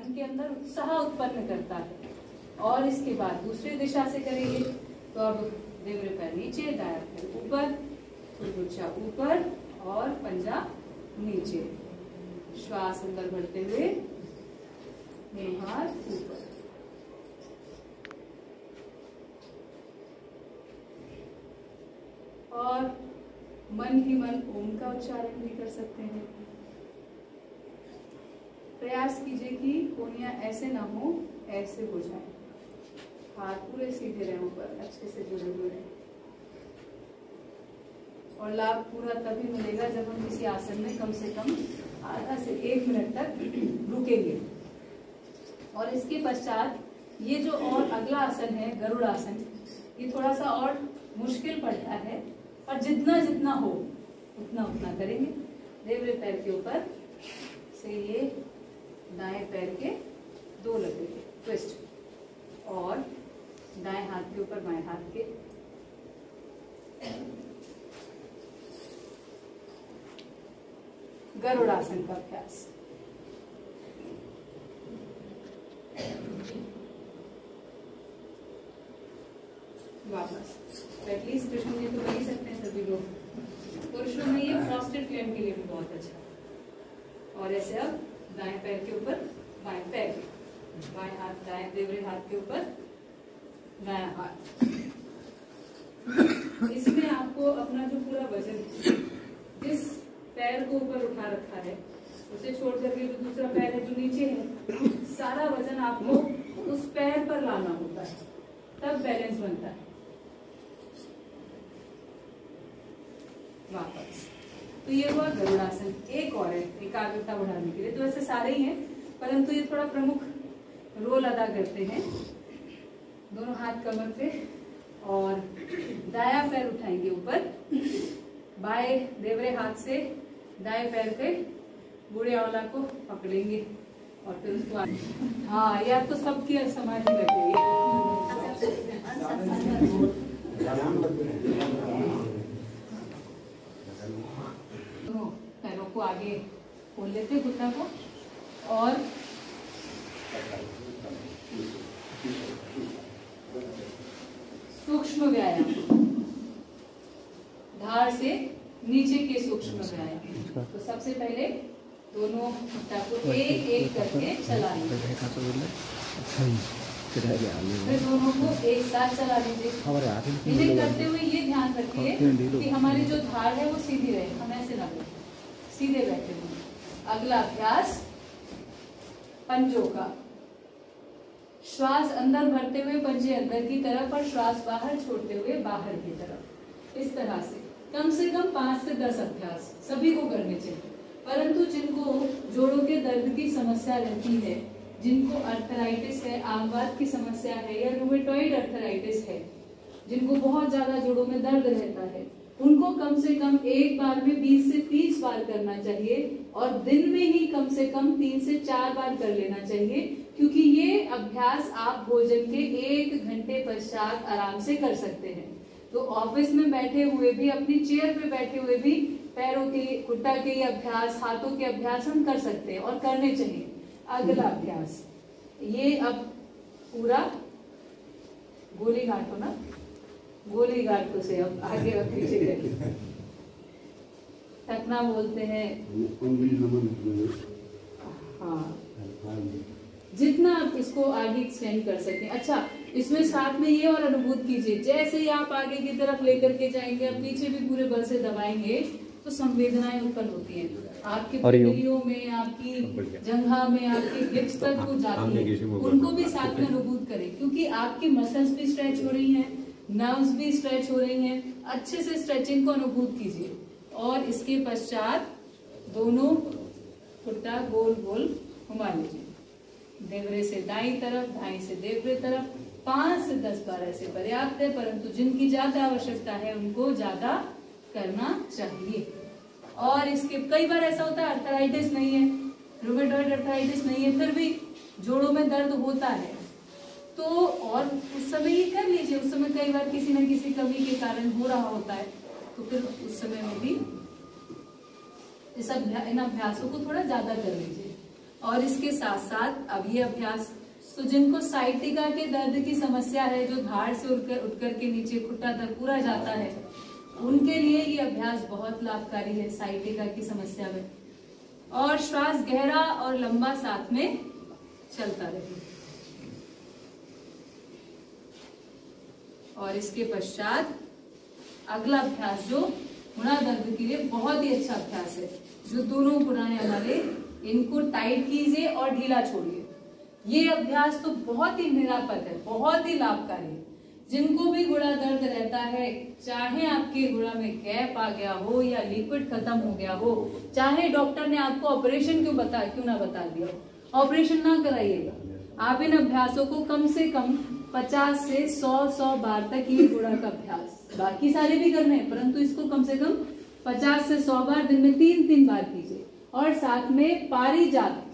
उनके अंदर उत्साह उत्पन्न करता है। और इसके बाद दूसरी दिशा से करेंगे तो अब देवरे पैर नीचे, दायां पैर ऊपर, गुच्छा ऊपर और पंजा नीचे। श्वास अंदर भरते हुए हाथ ऊपर। और मन ही मन ओम का उच्चारण भी कर सकते हैं। प्रयास कीजिए कि कोहनियां ऐसे ना हो, ऐसे हो जाए। हाथ पूरे सीधे रहे ऊपर, अच्छे से जुड़े हुए रहे। और लाभ पूरा तभी मिलेगा जब हम किसी आसन में कम से कम आधा से 1 मिनट तक रुकेंगे। और इसके पश्चात ये जो और अगला आसन है गरुड़ आसन, ये थोड़ा सा और मुश्किल पड़ता है, और जितना जितना हो उतना उतना करेंगे। देवरे पैर के ऊपर से ये दाएं पैर के 2 लगेंगे ट्विस्ट, और दाएं हाथ के ऊपर बाएं हाथ के। गरुड़ासन का अभ्यास। वापस एटलीस्ट कृष्ण जी तो कर ही सकते हैं सभी लोग। पुरुषों में ये फास्टेड क्लाइंब के लिए भी बहुत अच्छा है। और ऐसे अब दाएं पैर के ऊपर बाएं पैर, बाएं हाथ दाएं देवरे हाथ के ऊपर दायां हाथ। इसमें आपको अपना जो पूरा वजन जिस पैर को ऊपर उठा रखा है उसे छोड़ करके जो दूसरा पैर है जो नीचे है, सारा वजन आपको उस पैर पर लाना होता है, तब बैलेंस बनता है। वापस। तो ये हुआ गरुड़ासन। एक और है एकाग्रता बढ़ाने के लिए, तो ऐसे सारे ही हैं परंतु ये थोड़ा प्रमुख रोल अदा करते हैं। दोनों हाथ कमर पे और दायां पैर उठाएंगे ऊपर, बाएं देवरे हाथ से दाएं पैर पे बूढ़े औला को पकड़ेंगे और फिर उसको हाँ यार तो सबकी समाधि लगेगी। पैरों को आगे खोल लेते घुटना को और सूक्ष्म व्यायाम, धार से नीचे के सूक्ष्म व्यायाम। तो सबसे पहले दोनों घुटना को एक एक करके चलाएंगे, फिर दोनों को एक साथ चला लीजिए। इन्हें करते हुए ये ध्यान रखिए कि हमारी जो धार है वो सीधी रहे, हम ऐसे ना बैठे, सीधे बैठे हुए। अगला अभ्यास पंजों का। श्वास अंदर भरते हुए पंजे अंदर की तरफ और श्वास बाहर छोड़ते हुए बाहर की तरफ। इस तरह से कम 5 से 10 अभ्यास सभी को करने चाहिए। परंतु जिनको जोड़ों के दर्द की समस्या रहती है, जिनको अर्थराइटिस है, आमवात की समस्या है या रूमेटॉइड अर्थराइटिस है, जिनको बहुत ज्यादा जोड़ों में दर्द रहता है, उनको कम से कम एक बार में 20 से 30 बार करना चाहिए और दिन में ही कम से कम 3 से 4 बार कर लेना चाहिए, क्योंकि ये अभ्यास आप भोजन के 1 घंटे पश्चात आराम से कर सकते हैं। तो ऑफिस में बैठे हुए भी, अपनी चेयर पे बैठे हुए भी पैरों के, घुटना के अभ्यास, हाथों के अभ्यास हम कर सकते हैं और करने चाहिए। अगला अभ्यास ये अब पूरा गोली घाटो ना, गोली घाटो से अब आगे और पीछे करिए। टकना बोलते हैं। हाँ, जितना आप इसको आगे एक्सटेंड कर सकते हैं। अच्छा, इसमें साथ में ये और अनुभूत कीजिए, जैसे ही आप आगे की तरफ लेकर के जाएंगे, आप पीछे भी पूरे बल से दबाएंगे तो संवेदनाएं उत्पन्न होती हैं आपके पुतलियों में, आपकी जंघा में, आपके हिप्स तक वो जाती है। उनको भी साथ में अनुभूत करें, क्योंकि आपकी मसल्स भी स्ट्रेच हो रही हैं, नर्व्स भी स्ट्रेच हो रही हैं। अच्छे से स्ट्रेचिंग को अनुभूत कीजिए और इसके पश्चात दोनों घुटना गोल गोल घुमा लीजिए। देवरे से दाईं तरफ, दाईं से देवरे तरफ 5 से 10 बार ऐसे पर्याप्त है, परंतु जिनकी ज्यादा आवश्यकता है उनको ज्यादा करना चाहिए। और इसके कई बार ऐसा होता है अर्थराइटिस नहीं है, रूमेटॉइड अर्थराइटिस नहीं है, फिर भी जोड़ों में दर्द होता है, तो और उस समय ये कर लीजिए। उस समय कई बार किसी न किसी कमी के कारण हो रहा होता है, तो फिर उस समय में भी इन अभ्यासों को थोड़ा ज्यादा कर लीजिए। और इसके साथ साथ अब ये अभ्यास, तो जिनको साइटिका के दर्द की समस्या है, जो धाड़ से उठकर के नीचे खुट्टा तक पूरा जाता है, उनके लिए ये अभ्यास बहुत लाभकारी है साइटिका की समस्या में। और श्वास गहरा और लंबा साथ में चलता रहे। और इसके पश्चात अगला अभ्यास जो गुणा दर्द के लिए बहुत ही अच्छा अभ्यास है, जो दोनों गुणा है हमारे, इनको टाइट कीजिए और ढीला छोड़िए। ये अभ्यास तो बहुत ही निरापद है, बहुत ही लाभकारी है। जिनको भी गुणा दर्द रहता है, चाहे आपके गुणा में गैप आ गया हो या लिक्विड खत्म हो गया हो, चाहे डॉक्टर ने आपको ऑपरेशन क्यों ना बता दिया हो, ऑपरेशन ना कराइएगा। आप इन अभ्यासों को कम से कम 50 से 100 बार तक ये गुणा का अभ्यास, बाकी सारे भी करने हैं, परंतु इसको कम से कम 50 से 100 बार दिन में 3-3 बार कीजिए। और साथ में पारिजात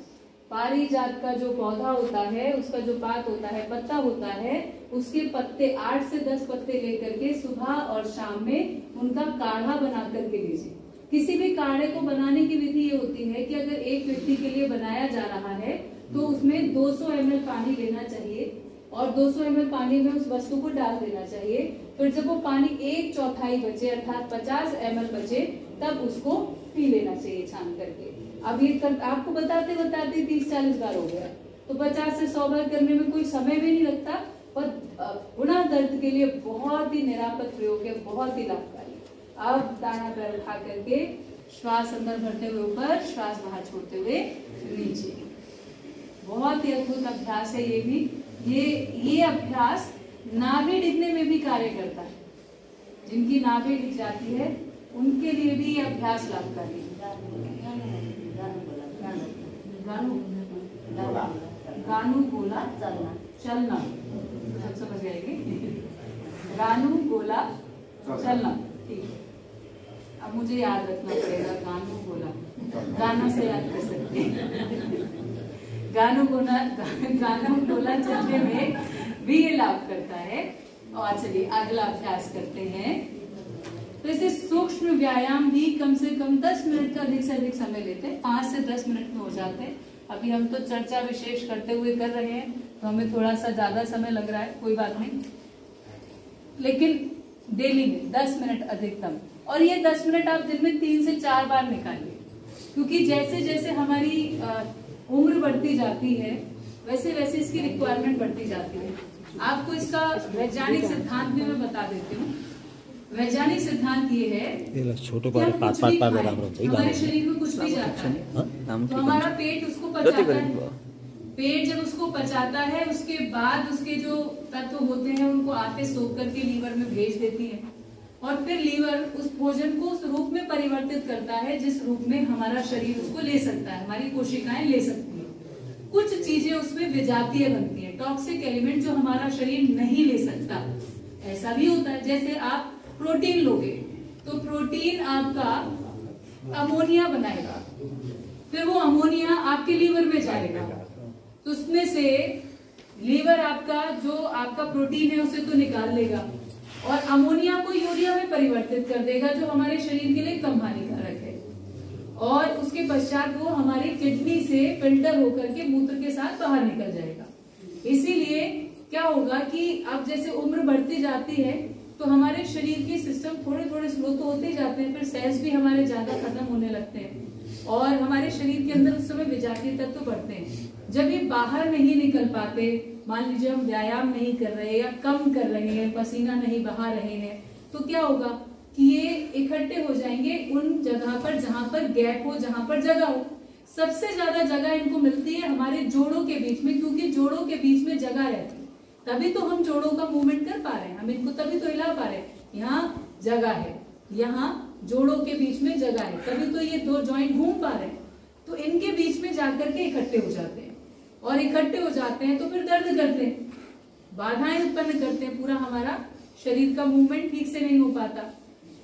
का जो पौधा होता है, उसका जो पात होता है, पत्ता होता है, उसके पत्ते 8 से 10 पत्ते लेकर के सुबह और शाम में उनका काढ़ा बना करके लीजिए। किसी भी काढ़े को बनाने की विधि ये होती है कि अगर एक व्यक्ति के लिए बनाया जा रहा है तो उसमें 200 ml पानी लेना चाहिए और 200 ml पानी में उस वस्तु को डाल देना चाहिए। फिर जब वो पानी 1/4 बचे अर्थात 50 ml बचे, तब उसको पी लेना चाहिए छान करके। अब ये आपको बताते 30-40 बार हो गया, तो 50 से 100 बार करने में कोई समय भी नहीं लगता और गुणा दर्द के लिए बहुत ही निरापद प्रयोग है, बहुत ही लाभकारी। अब दाना पैर उठा करके श्वास अंदर भरते हुए ऊपर, श्वास बाहर छोड़ते हुए नीचे। बहुत ही अद्भुत अभ्यास है ये भी। ये अभ्यास नाभि डिगने में भी कार्य करता है। जिनकी नाभि डिग जाती है उनके लिए भी ये अभ्यास लाभकारी है। गानू गोला चलना, सब समझ गए? गानू गोला चलना, ठीक है। अब मुझे याद रखना पड़ेगा गानू गोला, गाना से याद कर सकते हैं। गानू गोला चलने में भी ये लाभ करता है। और चलिए अगला अभ्यास करते हैं। तो इसे सूक्ष्म व्यायाम भी कम से कम 10 मिनट का अधिक से अधिक समय लेते हैं, 5 से 10 मिनट में हो जाते हैं। अभी हम तो चर्चा विशेष करते हुए कर रहे हैं, तो हमें थोड़ा सा ज्यादा समय लग रहा है, कोई बात नहीं, लेकिन डेली में 10 मिनट अधिकतम। और ये 10 मिनट आप दिन में 3 से 4 बार निकालिए, क्योंकि जैसे जैसे हमारी उम्र बढ़ती जाती है वैसे वैसे इसकी रिक्वायरमेंट बढ़ती जाती है। आपको इसका वैज्ञानिक सिद्धांत भी मैं बता देती हूँ। वैज्ञानिक सिद्धांत ये है कि हमारे शरीर में कुछ भी जाता है तो हमारा पेट उसको पचाता है। पेट जब उसको पचाता है उसके बाद उसके जो तत्व होते हैं उनको आते सोख करके लीवर में भेज देती है और फिर लीवर उस भोजन को उस रूप में परिवर्तित करता है जिस रूप में हमारा शरीर उसको ले सकता है, हमारी कोशिकाएं ले सकती है। कुछ चीजें उसमें विजातीय बनती है, टॉक्सिक एलिमेंट जो हमारा शरीर नहीं ले सकता। ऐसा भी होता है, जैसे आप प्रोटीन लोगे तो प्रोटीन आपका अमोनिया बनाएगा, फिर वो अमोनिया आपके लीवर में जाएगा, तो उसमें से लीवर आपका जो आपका प्रोटीन है उसे तो निकाल लेगा और अमोनिया को यूरिया में परिवर्तित कर देगा जो हमारे शरीर के लिए कम हानिकारक है। और उसके पश्चात वो हमारी किडनी से फिल्टर होकर के मूत्र के साथ बाहर निकल जाएगा। इसीलिए क्या होगा कि अब जैसे उम्र बढ़ती जाती है तो हमारे शरीर के सिस्टम थोड़े थोड़े स्लो तो होते जाते हैं, फिर सेल्स भी हमारे ज्यादा खत्म होने लगते हैं और हमारे शरीर के अंदर उस समय विजातीय तत्व बढ़ते हैं। जब ये बाहर नहीं निकल पाते, मान लीजिए हम व्यायाम नहीं कर रहे या कम कर रहे हैं, पसीना नहीं बहा रहे हैं, तो क्या होगा कि ये इकट्ठे हो जाएंगे उन जगह पर जहां पर गैप हो, जहां पर जगह हो। सबसे ज्यादा जगह इनको मिलती है हमारे जोड़ों के बीच में, क्योंकि जोड़ों के बीच में जगह रहती है, तभी तो हम जोड़ों का मूवमेंट कर पा रहे हैं, हम इनको तभी तो हिला पा रहे हैं। यहाँ जगह है, यहाँ जोड़ों के बीच में जगह है, तभी तो ये दो जॉइंट घूम पा रहे हैं। तो इनके बीच में जाकर के इकट्ठे हो जाते हैं और इकट्ठे हो जाते हैं तो फिर दर्द करते हैं, बाधाएं उत्पन्न करते हैं, पूरा हमारा शरीर का मूवमेंट ठीक से नहीं हो पाता।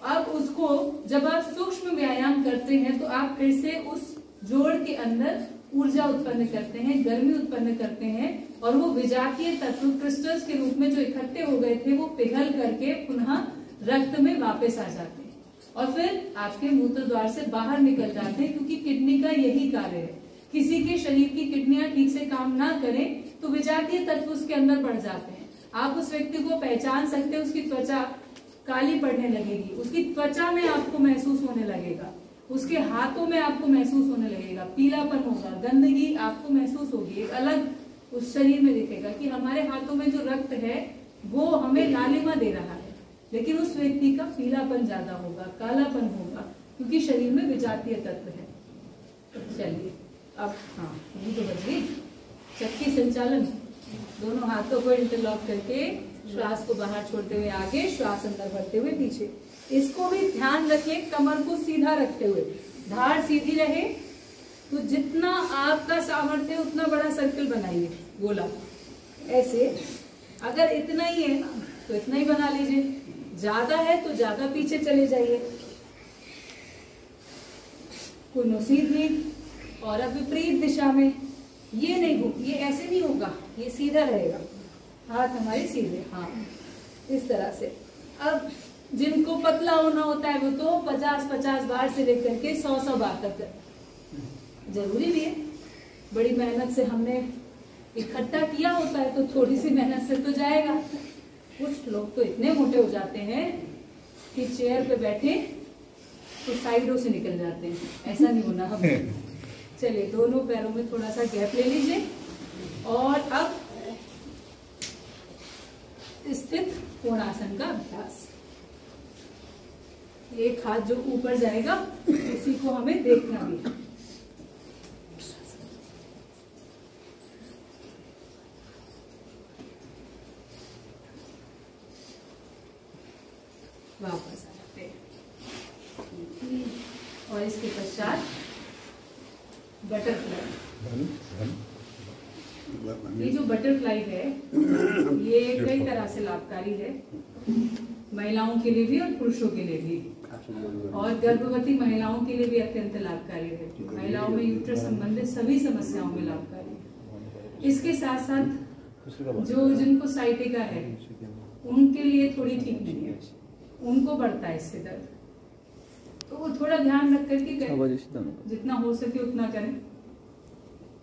अब उसको जब आप सूक्ष्म व्यायाम करते हैं तो आप फिर से उस जोड़ के अंदर ऊर्जा उत्पन्न करते हैं, गर्मी उत्पन्न करते हैं और वो विजातीय तत्व क्रिस्टल्स के रूप में जो इकट्ठे हो गए थे वो पिघल करके पुनः रक्त में वापस आ जाते हैं और फिर आपके मूत्र द्वार से बाहर निकल जाते हैं, क्योंकि किडनी का यही कार्य है किसी के शरीर की किडनियां ठीक से काम ना करें तो विजातीय तत्व उसके अंदर बढ़ जाते हैं। आप उस व्यक्ति को पहचान सकते हैं, उसकी त्वचा काली पड़ने लगेगी, उसकी त्वचा में आपको महसूस होने लगेगा, उसके हाथों में आपको महसूस होने लगेगा, पीलापन होगा, गंदगी आपको महसूस होगी, एक अलग उस शरीर में दिखेगा कि हमारे हाथों में जो रक्त है वो हमें लालिमा दे रहा है, लेकिन उस व्यक्ति का पीलापन ज्यादा होगा, कालापन होगा, क्योंकि शरीर में विजातीय तत्व है। चलिए अब हाँ ये तो बच गई चक्की संचालन। दोनों हाथों को इंटरलॉक करके श्वास को बाहर छोड़ते हुए आगे, श्वास अंदर भरते हुए पीछे। इसको भी ध्यान रखें, कमर को सीधा रखते हुए, धार सीधी रहे। तो जितना आपका सामर्थ्य है उतना बड़ा सर्कल बनाइए, गोला ऐसे। अगर इतना ही है ना तो इतना ही बना लीजिए, ज्यादा है तो ज्यादा पीछे चले जाइए। पुनः सीधी और अब विपरीत दिशा में। ये नहीं हो, ये ऐसे नहीं होगा, ये सीधा रहेगा, हाथ हमारे सीधे, हाँ इस तरह से। अब जिनको पतला होना होता है वो तो 50-50 बार से लेकर के 100-100 बार तक जरूरी भी है। बड़ी मेहनत से हमने इकट्ठा किया होता है तो थोड़ी सी मेहनत से तो जाएगा। कुछ लोग तो इतने मोटे हो जाते हैं कि चेयर पे बैठे तो साइडों से निकल जाते हैं, ऐसा नहीं होना हमें। चलिए दोनों पैरों में थोड़ा सा गैप ले लीजिए और अब स्थित कोणासन का अभ्यास। एक हाथ जो ऊपर जाएगा उसी को हमें देखना भी है। वापस आ जाते हैं और इसके पश्चात बटरफ्लाई। ये जो बटरफ्लाई है ये कई तरह से लाभकारी है, महिलाओं के लिए भी और पुरुषों के लिए भी, और गर्भवती महिलाओं के लिए भी अत्यंत लाभकारी है। महिलाओं में यूट्रस संबंधित सभी समस्याओं में लाभकारी है। इसके साथ साथ जो जिनको साइटिका है उनके लिए थोड़ी ठीक नहीं है, उनको बढ़ता है इससे दर्द, तो वो थोड़ा ध्यान रख करके करें, जितना हो सके उतना करें।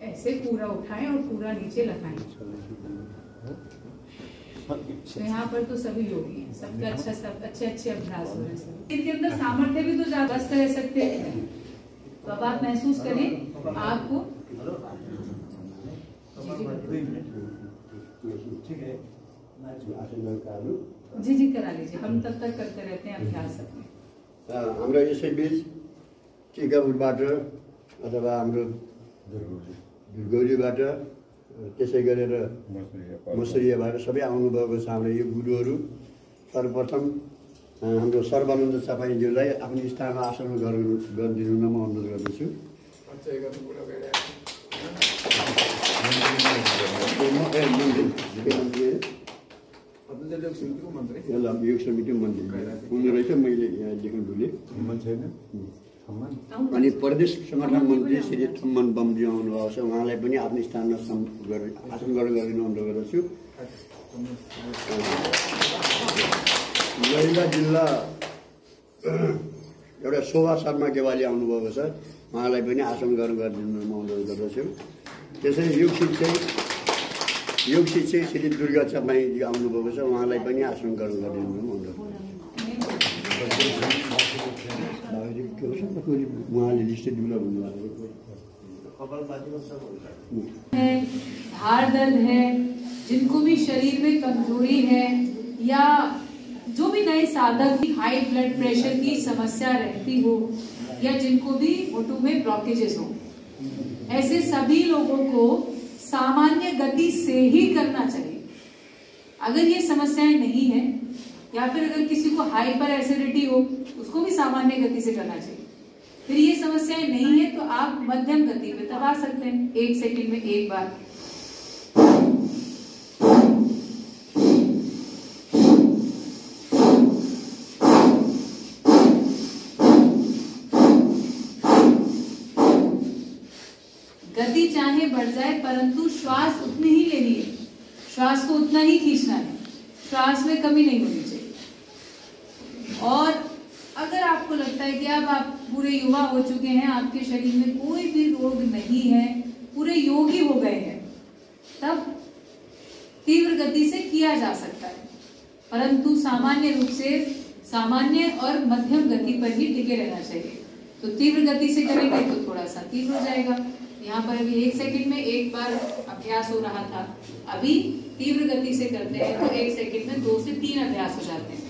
ऐसे पूरा उठाएं और पूरा नीचे लगाएं। तो यहाँ पर तो सभी योगी हैं, सबका अच्छा, सब अच्छे अभ्यास हो रहे हैं। इनके अंदर सामर्थ्य भी तो ज्यादा रह सकते हैं। तो अब आप महसूस करें आपको जी करा लीजिए, हम तब तक करते रहते हैं अभ्यास अपने। हाम्रो यसै बीच टिकापुरबाट अथवा हाम्रो दुर्गौलीबाट त्यसै गरेर मसुरियाबाट सबै आउनुभएको छ हाम्रो यो गुरुहरू। सर्वप्रथम हाम्रो सर्वानन्द चपाईज्यूलाई आफ्नो स्थानमा आसन गरिदिनु म अनुरोध गर्दछु। योग समिति मन्त्री हुनु रहेछ, मैले यहाँ लेख्नु भुलेँ। अनि प्रदेश संगठन मन्त्री श्री थम्मन बमजी आउनुभएको छ, उहाँलाई पनि आफ्नो स्थानमा आसन ग्रहण गरिदिनु अनुरोध गर्दछु। महिला जिल्ला एउटा शोभा शर्मा गेवाली आउनुभएको छ, उहाँलाई पनि आसन ग्रहण गरिदिनु म अनुरोध गर्दछु। त्यसै योग शिक्षक श्री दुर्गा चपाईजी आउनुभएको छ, उहाँलाई पनि आसन ग्रहण गरिदिनु म अनुरोध गर्दछु। धार दर्द है, जिनको भी शरीर में कमजोरी है या जो भी नए साधक की हाई ब्लड प्रेशर की समस्या रहती हो या जिनको भी घुटनों में ब्लॉकेजेस हो, ऐसे सभी लोगों को सामान्य गति से ही करना चाहिए। अगर ये समस्याएं नहीं है या फिर अगर किसी को हाइपर एसिडिटी हो उसको भी सामान्य गति से करना चाहिए। फिर ये समस्याएं नहीं है तो आप मध्यम गति पे दबा सकते हैं, 1 सेकंड में एक बार। गति चाहे बढ़ जाए परंतु श्वास उतनी ही लेनी है, श्वास को उतना ही खींचना है, श्वास में कमी नहीं होनी चाहिए। और अगर आपको लगता है कि अब आप पूरे युवा हो चुके हैं, आपके शरीर में कोई भी रोग नहीं है, पूरे योगी हो गए हैं, तब तीव्र गति से किया जा सकता है। परंतु सामान्य रूप से सामान्य और मध्यम गति पर ही टिके रहना चाहिए। तो तीव्र गति से करेंगे तो थोड़ा सा तीव्र हो जाएगा। यहाँ पर अभी 1 सेकंड में 1 बार अभ्यास हो रहा था, अभी तीव्र गति से करते हैं तो 1 सेकंड में 2 से 3 अभ्यास हो जाते हैं।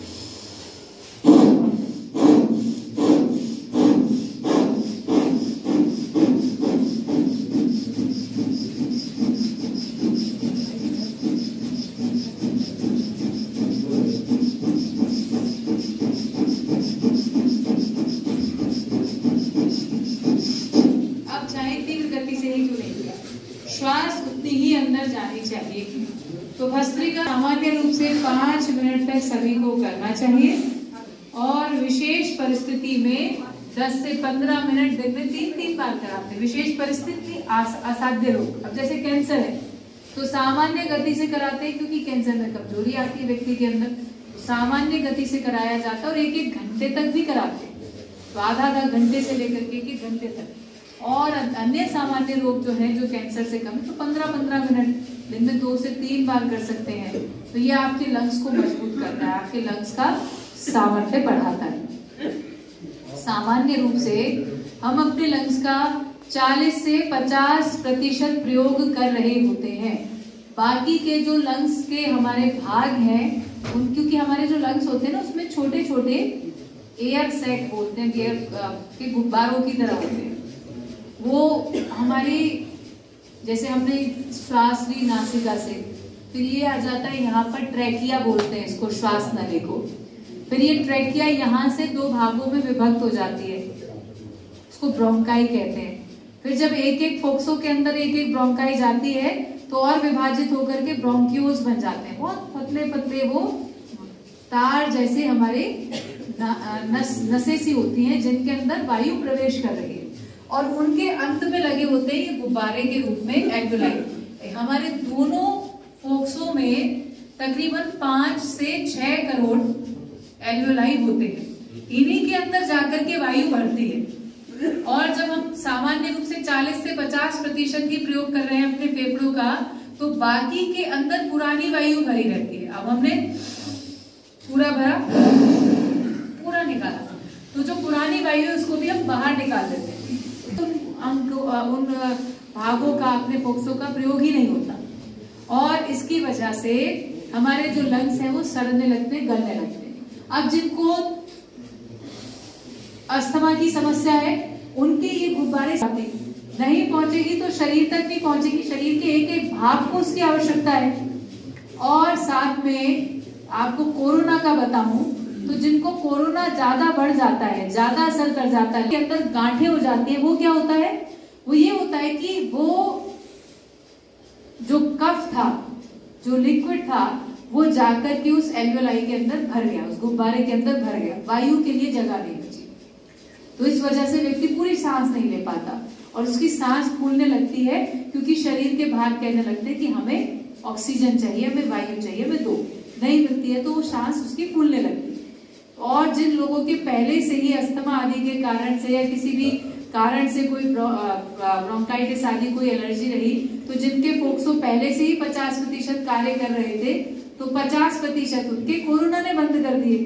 श्वास उतनी ही अंदर जानी चाहिए। तो भस्त्रिका सामान्य रूप से 5 मिनट तक सभी को करना चाहिए और विशेष परिस्थिति में 10 से 15 मिनट दिन में 3-3 बार कराते हैं। विशेष परिस्थिति असाध्य रोग, अब जैसे कैंसर है तो सामान्य गति से कराते हैं क्योंकि कैंसर में कमजोरी आती है व्यक्ति के अंदर, तो सामान्य गति से कराया जाता है और 1-1 घंटे तक भी कराते हैं, तो आधा घंटे से लेकर के 1 घंटे तक। और अन्य सामान्य रोग जो है जो कैंसर से कम तो 15-15 मिनट दिन में 2 से 3 बार कर सकते हैं। तो ये आपके लंग्स को मजबूत करता है, आपके लंग्स का सामर्थ्य बढ़ाता है। सामान्य रूप से हम अपने लंग्स का 40 से 50% प्रयोग कर रहे होते हैं। बाकी के जो लंग्स के हमारे भाग हैं क्योंकि हमारे जो लंग्स होते हैं ना उसमें छोटे छोटे एयर सैक बोलते हैं, एयर के गुब्बारों की तरह होते हैं। वो हमारी जैसे हमने श्वास ली नासिका से, फिर ये आ जाता है यहाँ पर ट्रैकिया बोलते हैं इसको, श्वास नली को। फिर ये ट्रैकिया यहाँ से 2 भागों में विभक्त हो जाती है, इसको ब्रोंकाई कहते हैं। फिर जब 1-1 फोक्सो के अंदर 1-1 ब्रोंकाई जाती है तो और विभाजित होकर के ब्रोंक्यूल्स बन जाते हैं। बहुत पतले पतले वो तार जैसे हमारे नसें सी होती हैं जिनके अंदर वायु प्रवेश कर रही है और उनके अंत में लगे होते हैं ये गुब्बारे के रूप में एल्वियोलाई। हमारे दोनों फोक्सों में तकरीबन 5 से 6 करोड़ एल्वियोलाई होते हैं, इन्हीं के अंदर जाकर के वायु भरती है। और जब हम सामान्य रूप से 40 से 50% ही प्रयोग कर रहे हैं अपने फेफड़ों का, तो बाकी के अंदर पुरानी वायु भरी रहती है। अब हमने पूरा भरा, पूरा निकाला, तो जो पुरानी वायु है उसको भी हम बाहर निकाल देते हैं। उन भागों का अपने फोक्सों का प्रयोग ही नहीं होता और इसकी वजह से हमारे जो लंग्स हैं वो सड़ने लगते हैं, गलने लगते हैं। अब जिनको अस्थमा की समस्या है उनके ये गुब्बारे नहीं पहुंचेगी तो शरीर तक नहीं पहुंचेगी, शरीर के 1-1 भाग को उसकी आवश्यकता है। और साथ में आपको कोरोना का बताऊं तो जिनको कोरोना ज्यादा बढ़ जाता है, ज्यादा असर कर जाता है, के अंदर गांठें हो जाती है, वो क्या होता है, वो ये होता है कि वो जो कफ था, जो लिक्विड था, वो जाकर के उस एल्वियोलाई के अंदर भर गया, उस गुब्बारे के अंदर भर गया, वायु के लिए जगह नहीं बची। तो इस वजह से व्यक्ति पूरी सांस नहीं ले पाता और उसकी सांस फूलने लगती है क्योंकि शरीर के भाग कहने लगते हैं कि हमें ऑक्सीजन चाहिए, हमें वायु चाहिए, हमें दो, नहीं मिलती है तो वो सांस उसकी फूलने लगती है। और जिन लोगों के पहले से ही अस्थमा आदि के कारण से या किसी भी कारण से कोई ब्रोंकाइटिस आदि कोई एलर्जी रही, तो जिनके फोक्सो पहले से ही 50% कार्य कर रहे थे तो 50% उनके कोरोना ने बंद कर दिए।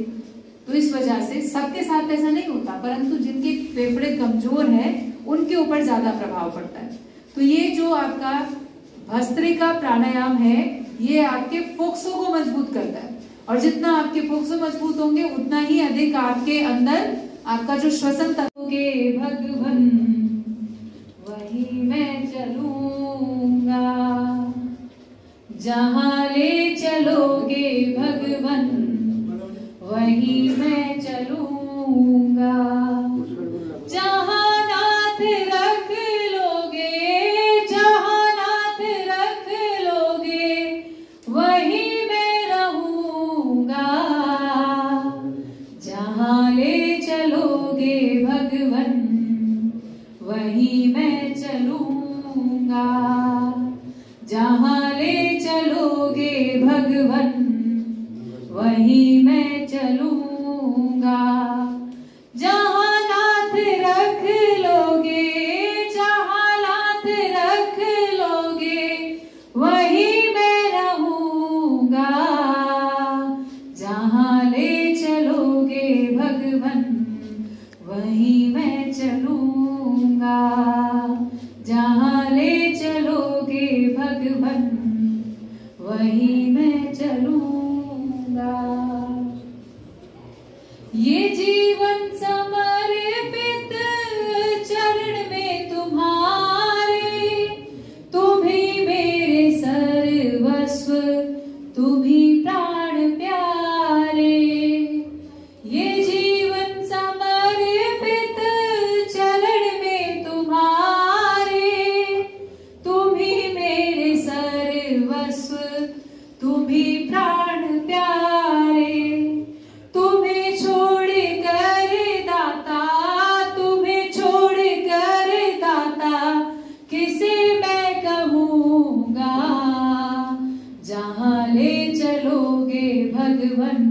तो इस वजह से सबके साथ ऐसा नहीं होता, परंतु जिनके फेफड़े कमजोर हैं उनके ऊपर ज्यादा प्रभाव पड़ता है। तो ये जो आपका भस्त्रिका प्राणायाम है ये आपके फोक्सो को मजबूत करता है और जितना आपके फोक्सो मजबूत होंगे उतना ही अधिक आपके अंदर आपका जो श्वसन तत्वोगे भगवन वही मैं चलूंगा, जहां ले चलोगे भगवन वही मैं चलूंगा, जहां नाथ रख लोगे, जहां नाथ रख लोगे वही मैं रहूंगा, जहां ले चलोगे भगवन वही मैं चलूंगा, जहां ले चलोगे भगवन वही मैं चलूंगा, जहां नाथ भगवन वहीं मैं चलूंगा। ये जीवन समर्पित चरण में तुम्हारे, तुम ही मेरे सर्वस्व, तुम ही प्राण प्यारे। ये जीवन समर्पित चरण में तुम्हारे, तुम ही मेरे सर्वस्व, तुम ही प्राण प्यारे। तुम्हें छोड़ कर दाता, तुम्हें छोड़ कर दाता, किसे मैं कहूँगा। जहाँ ले चलोगे भगवन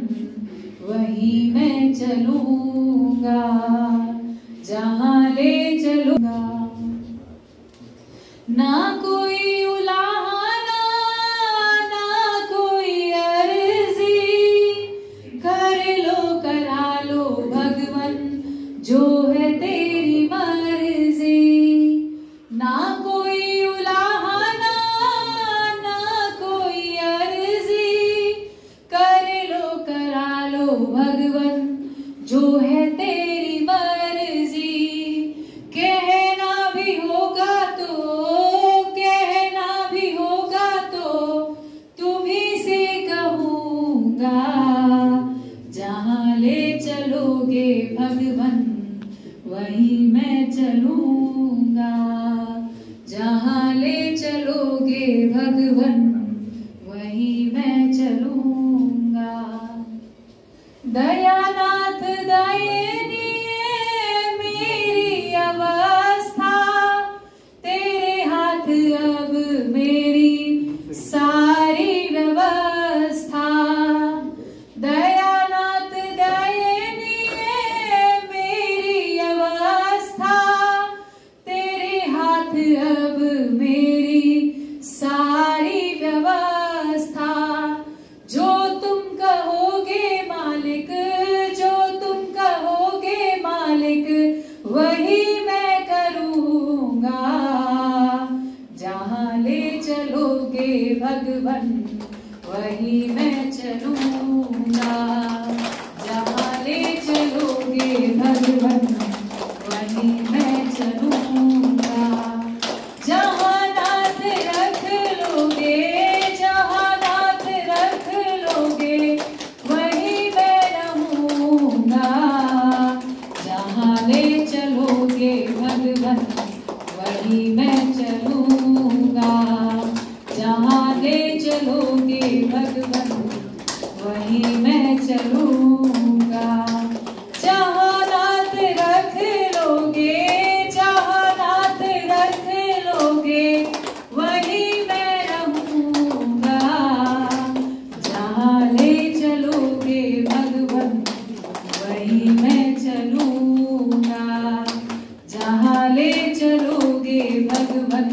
वहीं मैं चलूँगा, जहाँ ले चलूँगा। ना कोई उलाहना, ना कोई अर्जी, कर लो करा लो भगवन जो है तेरी मर्जी। ना कोई उलाहना, ना कोई अर्जी, कर लो करा लो भगवन जो है तेरी मर्जी। कहना भी होगा तो, कहना भी होगा तो तुम्ही से कहूँगा। जहाँ ले चलोगे भगवन वहीं मैं चलूँगा, जहाँ ले चलोगे भगवन वहीं मैं चलूँगा। दयानाथ दयनीय मेरी अवस्था, तेरे हाथ अब मेरी सारी व्यवस्था। दयानाथ दयनीय मेरी अवस्था, तेरे हाथ अब मेरी सारी व्यवस्था। जो तुम कहोगे मालिक, जो तुम कहोगे मालिक, वही मैं करूँगा। जहाँ ले चलोगे भगवन वहीं मैं चलूँगा, जहाँ ले चलोगे भगवन वहीं मैं चलूँगा। जहाँ नाथ रख लोगे, जहाँ नाथ रख लोगे वहीं मैं रहूँगा। जहाँ ले चलोगे भगवन वहीं मैं चलूँगा, जहाँ ले चलोगे भगवन वहीं मैं चलूँगा। जहाँ नाथ रख लोगे, जहाँ नाथ रख लोगे वहीं मैं रहूँगा। जहाँ ले चलोगे भगवन वहीं मैं चलूँगा, जहाँ ले चलोगे भगवन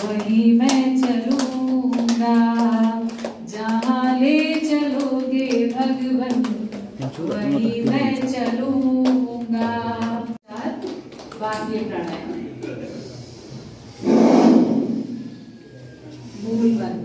वहीं मैं चलूँगा। जहाँ ले चलोगे भगवन वहीं मैं चलूँगा। बाकी प्राणायाम मूल बंद।